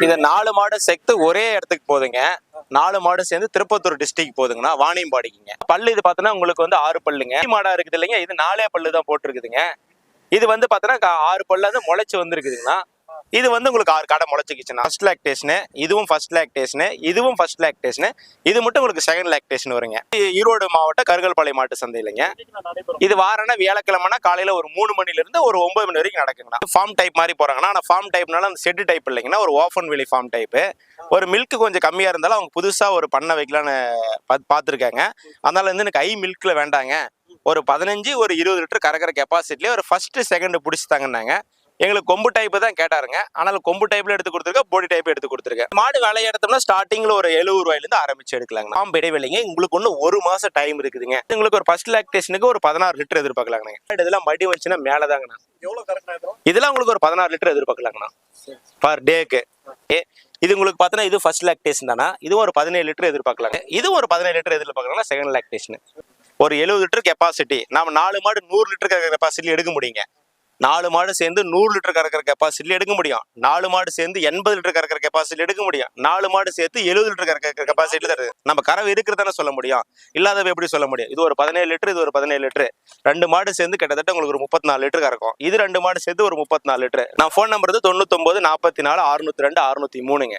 இது 4 மாடு சேர்த்து ஒரே இடத்துக்கு போகுதுங்க. 4 மாடு சேர்ந்து திருப்பத்தூர் டிஸ்ட்ரிக்ட் போகுதுங்கண்ணா, வாணியம்பாடிக்குங்க. பல்லு இது பார்த்தோன்னா உங்களுக்கு வந்து 6 பல்லுங்க. மாடா இருக்குது இல்லைங்க, இது 4 பல்லு தான் போட்டிருக்குதுங்க. இது வந்து பார்த்தோன்னா 6 பல்லு வந்து முளைச்சு வந்துருக்குதுங்கண்ணா. இது வந்து உங்களுக்கு 6 கடை முளைச்சிக்கிச்சுண்ணா. ஃபர்ஸ்ட் லாக்டேஷனு, இதுவும் ஃபர்ஸ்ட் லாக்டேஷனு, இதுவும் ஃபர்ஸ்ட் லாக்டேஷனு, இது மட்டும் உங்களுக்கு செகண்ட் லாக்டேஷன் வருங்க. ஈரோடு மாவட்டம் கருங்கல்பாளையம் மாட்டு சந்தையிலங்க. இது வாரம்னா வியாழக்கிழமைனா காலையில ஒரு 3 மணில இருந்து ஒரு 9 மணி வரைக்கும் நடக்குங்கண்ணா. ஃபார்ம் டைப் மாதிரி போறாங்கன்னா, ஆனால் ஃபார்ம் டைப்னால அந்த செட்டு டைப் இல்லைங்கன்னா ஒரு ஓஃபன் வெளி ஃபார்ம் டைப்பு. ஒரு மில்க் கொஞ்சம் கம்மியா இருந்தாலும் அவங்க புதுசா ஒரு பண்ணை வைக்கலான்னு பார்த்துருக்காங்க. அதனால வந்து எனக்கு மில்க்ல வேண்டாங்க, ஒரு 15 ஒரு 20 லிட்டர் கறக்கிற கெப்பாசிட்டிலே ஒரு ஃபர்ஸ்ட் செகண்ட் பிடிச்சிட்டாங்கன்னாங்க. எங்களுக்கு கொம்பு டைப் தான் கேட்டாருங்க. ஆனாலும் கொம்பு டைப்ல எடுத்து கொடுத்துருக்கேன், பொடி டைப் எடுத்து கொடுத்துருக்கேன். மாடு விலை எடுத்தோம்னா ஸ்டார்டிங்ல ஒரு 70 ரூபாயிலிருந்து ஆரம்பிச்சு எடுக்கலாங்க. ஃபார்ம் இடைவெளிங்க உங்களுக்கு ஒன்று 1 மாசம் டைம் இருக்குதுங்க. உங்களுக்கு ஒரு ஃபர்ஸ்ட் லாக்டேஷனுக்கு ஒரு 16 லிட்டர் எதிர்பார்க்கலாங்கண்ணா. இதெல்லாம் மடி வச்சுன்னா மேலதாங்கண்ணா. இதெல்லாம் உங்களுக்கு ஒரு 16 லிட்டர் எதிர்பார்க்கலாங்கண்ணா பர் டேக்கு. இது உங்களுக்கு பார்த்தோன்னா இது ஃபர்ஸ்ட் லாக்டேஷன் தானா, இதுவும் ஒரு 17 லிட்டர் எதிர்பார்க்கலாங்க. இதுவும் ஒரு 17 லிட்டர் எதிர்பார்க்கலாம்னா செகண்ட் லாக்டேஷன். ஒரு 70 லிட்டர் கெப்பாசிட்டி. நாம 4 மாடு 100 லிட்டர் கெப்பாசிட்டி எடுக்க முடியுங்க. 4 மாடு சேர்ந்து 100 லிட்டர் கறக்கிற கெப்பாசிட்டி எடுக்க முடியும். 4 மாடு சேர்ந்து 80 லிட்டர் கறக்கிற கெப்பாசிட்டி எடுக்க முடியும். 4 மாடு சேர்த்து 70 லிட்டர் கறக்கிற கெப்பாசிட்டி தான் இருக்கு. நம்ம கறவை இருக்கிறதானே சொல்ல முடியும், இல்லாதவ எப்படி சொல்ல முடியும்? இது ஒரு 17 லிட்டர், இது ஒரு 17 லிட்டர். 2 மாடு சேர்ந்து கிட்டத்தட்ட உங்களுக்கு ஒரு 34 லிட்டர் கறக்கும். இது 2 மாடு சேர்த்து ஒரு 34 லிட்டர். நான் ஃபோன் நம்பர் 99 44 602 603ங்க.